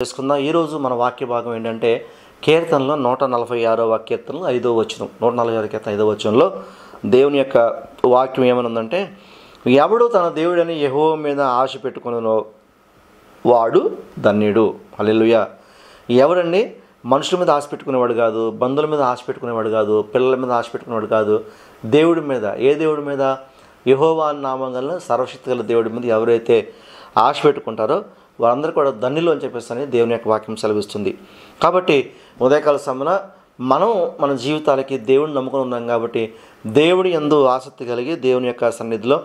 చేసుకుందాం. ఈరోజు మన వాక్య భాగం ఏంటంటే కీర్తనలో 146వ కీర్తనలో 5వ వచనం. 146 కీర్తన 5వ వచనంలో దేవుని యొక్క వాక్యం ఏమనుందంటే, ఎవడు తన దేవుడని యెహోవా మీద ఆశ పెట్టుకునో వాడు ధన్యుడు. హల్లెలూయా. ఎవడండి? మనుషుల మీద ఆశ పెట్టుకునేవాడు కాదు, బంధువుల మీద ఆశ పెట్టుకునేవాడు కాదు, పిల్లల మీద ఆశ పెట్టుకునేవాడు కాదు. దేవుడి మీద, ఏ దేవుడి మీద? యెహోవా నామం గల సర్వశక్తి గల దేవుడి మీద ఎవరైతే ఆశ పెట్టుకుంటారో వారందరూ కూడా ధన్యులు అని చెప్పేసి దేవుని యొక్క వాక్యం సెలవిస్తుంది. కాబట్టి ఉదయకాల సమయంలో మనం మన జీవితాలకి దేవుడిని నమ్ముకుని ఉన్నాం కాబట్టి దేవుడి యందు ఆసక్తి కలిగి దేవుని యొక్క సన్నిధిలో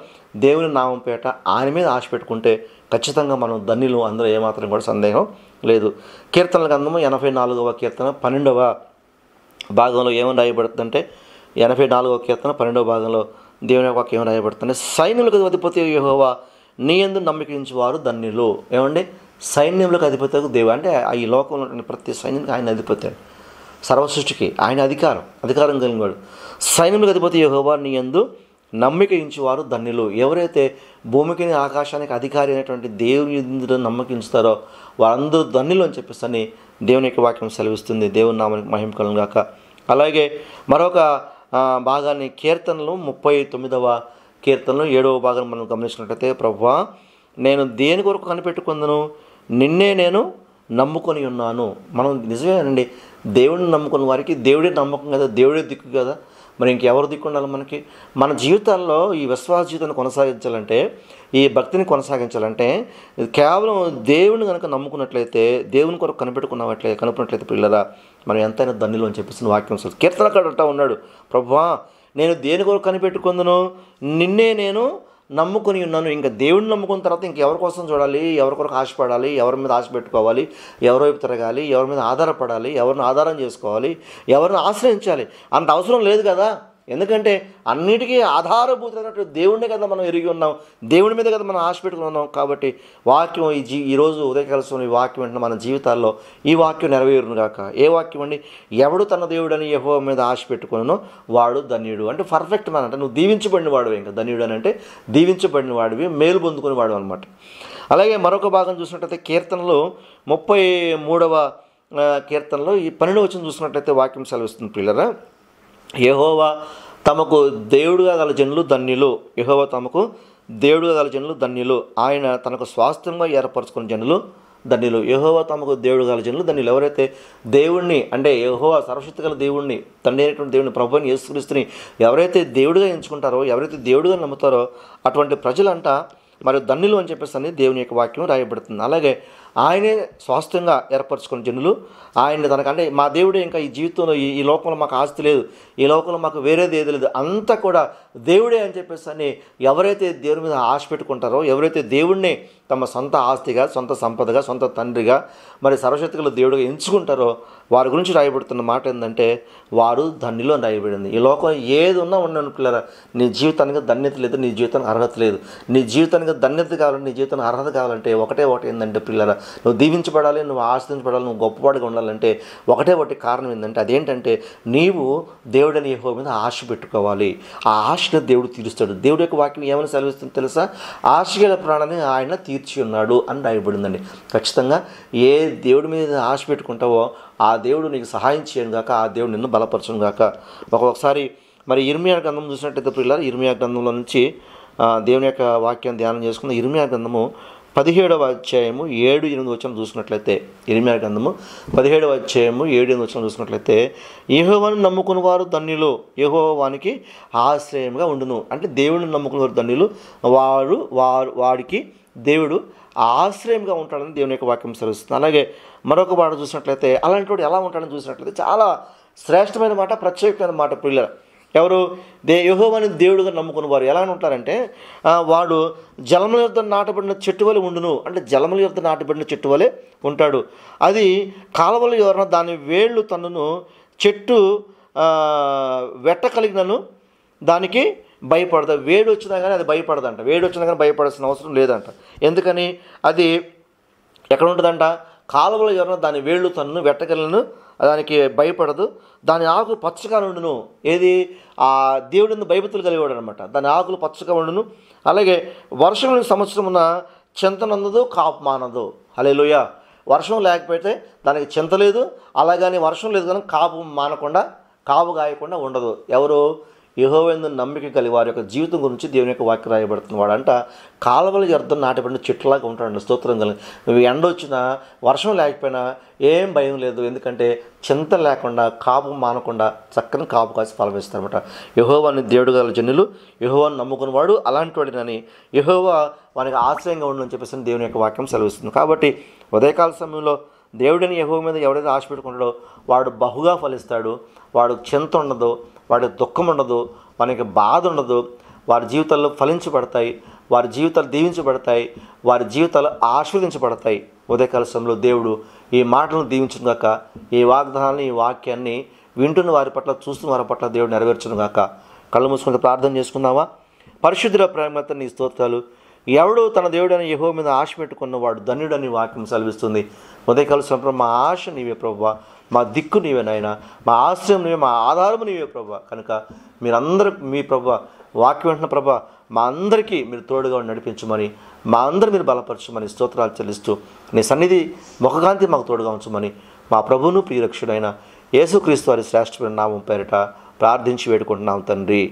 దేవుని నామం పేట ఆయన మీద ఆశ పెట్టుకుంటే ఖచ్చితంగా మనం ధన్యులు, అందులో ఏమాత్రం కూడా సందేహం లేదు. కీర్తనల గ్రంథము 84వ కీర్తన 12వ భాగంలో ఏమని రాయబడుతుందంటే, 84వ కీర్తన 12వ భాగంలో దేవుని యొక్క వాక్యం ఏమని రాయబడుతుందంటే, సైన్యులకు అధిపతి యెహోవా నీ యందు నమ్మకించు వారు ధన్యులు. ఏమండి? సైన్యములకు అధిపతి దేవుడు అంటే ఈ లోకంలో ఉన్న ప్రతి సైన్యానికి ఆయన అధిపతి, సర్వసృష్టికి ఆయన అధికారం కలిగినవాడు. సైన్యములకు అధిపతి యెహోవా నీ యందు నమ్మకించువారు ధన్యులు. ఎవరైతే భూమికి ఆకాశానికి అధికారి అయినటువంటి దేవుని యందు నమ్మకించుతారో వారందరూ ధన్యులు అని చెప్పేసి దేవుని యొక్క వాక్యం సెలవిస్తుంది. దేవుని నామానికి మహిమ కలుగును గాక. అలాగే మరొక భాగాన్ని కీర్తనలు 39వ కీర్తనలో 7వ భాగం మనం గమనించినట్లయితే, ప్రభువా నేను దేని కొరకు కనిపెట్టుకుందును, నిన్నే నేను నమ్ముకొని ఉన్నాను. మనం నిజమేనండి, దేవుడిని నమ్ముకున్న వారికి దేవుడే నమ్మకం కదా, దేవుడే దిక్కు కదా. మరి ఇంకెవరు దిక్కు ఉండాలి మనకి? మన జీవితాల్లో ఈ విశ్వాస జీవితాన్ని కొనసాగించాలంటే, ఈ భక్తిని కొనసాగించాలంటే కేవలం దేవుని కనుక నమ్ముకున్నట్లయితే, దేవుని కొరకు కనిపెట్టుకున్నట్లయితే పిల్లరా మనం ఎంతైనా ధన్యులు అని చెప్పేసి వాక్యం వస్తుంది. కీర్తనకారుడు ఉన్నాడు, ప్రభువా నేను దేని కొరకు కనిపెట్టుకుందును, నిన్నే నేను నమ్ముకొని ఉన్నాను. ఇంకా దేవుడిని నమ్ముకున్న తర్వాత ఇంకెవరి కోసం చూడాలి, ఎవరి కొరకు ఆశపడాలి, ఎవరి మీద ఆశ పెట్టుకోవాలి, ఎవరి వైపు తిరగాలి, ఎవరి మీద ఆధారపడాలి, ఎవరిని ఆధారం చేసుకోవాలి, ఎవరిని ఆశ్రయించాలి అంత అవసరం లేదు కదా. ఎందుకంటే అన్నిటికీ ఆధారభూతమైనటువంటి దేవుడినే కదా మనం ఎరిగి ఉన్నాం, దేవుడి మీద కదా మనం ఆశ పెట్టుకుని ఉన్నాం. కాబట్టి వాక్యం ఈరోజు ఉదయకాల ఈ వాక్యం అంటే మన జీవితాల్లో ఈ వాక్యం నెరవేరును గాక. ఏ వాక్యం అండి? ఎవడు తన దేవుడని యెహోవా మీద ఆశ పెట్టుకునో వాడు ధన్యుడు. అంటే పర్ఫెక్ట్ మ్యాన్, అంటే నువ్వు దీవించబడిన వాడివి. ఇంకా ధన్యుడు అని అంటే దీవించబడిన వాడివి, మేలు పొందుకుని వాడు అనమాట. అలాగే మరొక భాగం చూసినట్లయితే కీర్తనలో 33వ కీర్తనలో ఈ 12వ వచనం చూసినట్లయితే వాక్యం సెలవిస్తుంది పిల్లరా, యెహోవా తమకు దేవుడుగా గల జనులు ధన్యులు. యెహోవా తమకు దేవుడుగా గల జనులు ధన్యులు. ఆయన తనకు స్వాస్థ్యంగా ఏర్పరచుకున్న జనులు ధన్యులు. యెహోవా తమకు దేవుడు గల జనులు ధన్యులు. ఎవరైతే దేవుణ్ణి, అంటే యెహోవా సర్వశక్తి గల దేవుణ్ణి, తండ్రి అయినటువంటి దేవుని, ప్రభువుని యేసుక్రీస్తుని ఎవరైతే దేవుడిగా ఎంచుకుంటారో, ఎవరైతే దేవుడిగా నమ్ముతారో అటువంటి ప్రజలంట మరి ధన్యులు అని చెప్పేసి దేవుని యొక్క వాక్యం రాయబడుతుంది. అలాగే ఆయనే స్వాస్థ్యంగా ఏర్పరచుకున్న జనులు, ఆయన తనకంటే మా దేవుడే, ఇంకా ఈ జీవితంలో ఈ లోకంలో మాకు ఆస్తి లేదు, ఈ లోకంలో మాకు వేరేది ఏది లేదు, అంతా కూడా దేవుడే అని చెప్పేసి ఎవరైతే దేవుని మీద ఆశ పెట్టుకుంటారో, ఎవరైతే దేవుడిని తమ సొంత ఆస్తిగా, సొంత సంపదగా, సొంత తండ్రిగా, మరి సర్వశక్తిగల దేవుడిగా ఎంచుకుంటారో వారి గురించి రాయబడుతున్న మాట ఏంటంటే వారు ధన్యులు అని రాయబడింది. ఈ లోకం ఏది ఉన్నా ఉండను పిల్లరా, నీ జీవితానికి ధన్యత లేదు, నీ జీవితానికి అర్హత లేదు. నీ జీవితానికి ధన్యత కావాలంటే, నీ జీవితానికి అర్హత కావాలంటే ఒకటి ఏంటంటే పిల్లరా, నువ్వు దీవించబడాలి, నువ్వు ఆశ్రయించబడాలి, నువ్వు గొప్పవాడిగా ఉండాలంటే ఒకటి కారణం ఏంటంటే అదేంటంటే నీవు దేవుడని యెహోవా మీద ఆశ పెట్టుకోవాలి. ఆ ఆశను దేవుడు తీరుస్తాడు. దేవుడి యొక్క వాక్యం ఏమని సెలవిస్తుంది తెలుసా? ఆశగల ప్రాణాన్ని ఆయన తీర్చి ఉన్నాడు అని రాయబడిందండి. ఖచ్చితంగా ఏ దేవుడి మీద ఆశ పెట్టుకుంటావో ఆ దేవుడు నీకు సహాయం చేయను గాక, ఆ దేవుడు నిన్ను బలపరచును గాక. ఒకసారి మరి ఇర్మియా గ్రంథం చూసినట్టయితే పిల్లలు, ఇర్మియా గ్రంథంలో నుంచి దేవుని యొక్క వాక్యాన్ని ధ్యానం చేసుకున్న ఇర్మియా గ్రంథము 17వ అధ్యాయము 7-8 వచనం చూసినట్లయితే, ఇర్మియా గ్రంథము 17వ అధ్యాయము 7-8 వచనం చూసినట్లయితే, యెహోవాను నమ్ముకుని వారు ధన్యులు, యెహోవా వానికి ఆశ్రయంగా ఉండును. అంటే దేవుడిని నమ్ముకుని వారు ధన్యులు, వాడికి దేవుడు ఆశ్రయంగా ఉంటాడని దేవుని యొక్క వాక్యం సెలవుస్తుంది. అలాగే మరొక మాట చూసినట్లయితే, అలాంటి వాడు ఎలా ఉంటాడని చూసినట్లయితే చాలా శ్రేష్టమైన మాట, ప్రత్యేకమైన మాట పిల్లలు. ఎవరు? యెహోవాని దేవుడుగా నమ్ముకున్న వారు ఎలా ఉంటారంటే, వాడు జలముల యొద్ద నాటబడిన చెట్టు వలె ఉండును. అంటే జలముల యొద్ద నాటబడిన చెట్టు వలె ఉంటాడు. అది కాలువలు ఎవరన్నా దాని వేళ్ళు తన్నును, చెట్టు వెట్ట కలిగినను దానికి భయపడదు. వేడి వచ్చినా కానీ అది భయపడదంట. వేడి వచ్చినా కానీ భయపడాల్సిన అవసరం లేదంట. ఎందుకని? అది ఎక్కడ ఉంటుందంట? కాలువలో ఎవరన్నా దాని వేళ్ళు తన్ను, వెట్టకలను దానికి భయపడదు. దాని ఆకులు పచ్చగా ఉండును. ఏది? ఆ దేవుడిని భయభక్తులు కలిగేవాడు అనమాట. దాని ఆకులు పచ్చగా ఉండును. అలాగే వర్షం సంవత్సరమున చింతనందదు, కాపు మానదు. హల్లెలూయా. వర్షం లేకపోతే దానికి చింత లేదు, అలాగని వర్షం లేదు కానీ కాపు మానకుండా కాపు కాయకుండా ఉండదు. ఎవరు? యెహోవాయందు నమ్మిక కలిగి వారి యొక్క జీవితం గురించి దేవుని యొక్క వాక్యం రాయబడుతుంది. వాడంట కాలువల అర్థం నాటబడిన చెట్టులాగా ఉంటాడు. స్తోత్రం కలిగి నువ్వు ఎండ వచ్చినా వర్షం లేకపోయినా ఏం భయం లేదు, ఎందుకంటే చింత లేకుండా కాపు మానకుండా చక్కని కాపు కాసి ఫలమిస్తారన్నమాట. యెహోవాని దేవుడు గల జనులు యెహోవాను నమ్ముకుని వాడు అలాంటి వాడినని, యెహోవా వానికి ఆశ్రయంగా ఉండని చెప్పేసి దేవుని యొక్క వాక్యం సెలవిస్తుంది. కాబట్టి ఉదయకాల సమయంలో దేవుడిని యెహోవా మీద ఎవడైతే ఆశ పెట్టుకుంటాడో వాడు బహుగా ఫలిస్తాడు. వాడు చింత ఉండదు, వాడి దుఃఖం ఉండదు, వానికి బాధ ఉండదు. వారి జీవితాల్లో ఫలించబడతాయి, వారి జీవితాలు దీవించబడతాయి, వారి జీవితాలు ఆశీర్వదించబడతాయి. ఉదయకాల సమయంలో దేవుడు ఈ మాటలను దీవించును గాక, ఈ వాగ్దానాన్ని, ఈ వాక్యాన్ని వింటున్న వారి పట్ల, చూస్తున్న వారి పట్ల దేవుడు నెరవేర్చును గాక. కళ్ళు మూసుకుంటే ప్రార్థన చేసుకుందామా? పరిశుద్ధుల ప్రేమత నీ స్తోత్రాలు. ఎవడు తన దేవుడని యెహోవా మీద ఆశ పెట్టుకున్నవాడు ధన్యుడని వాక్యం సెలవిస్తుంది. ఉదయకాల సమయంలో మా ఆశ నీవే ప్రభువా, మా దిక్కు నీవే నాయన, మా ఆశ్రయం నీవే, మా ఆధారము నీవే ప్రభువా. కనుక మీరందరూ మీ ప్రభువా వాక్యం వెంటనే ప్రభువా మా అందరికీ మీరు తోడుగా నడిపించమని, మా అందరూ మీరు బలపరచమని స్తోత్రాలు చెల్లిస్తూ నీ సన్నిధి ముఖకాంతి మాకు తోడుగా ఉంచమని మా ప్రభువును ప్రియరక్షుడైన యేసుక్రీస్తు వారి శ్రేష్టమైన నామం పేరిట ప్రార్థించి వేడుకుంటున్నాం తండ్రి.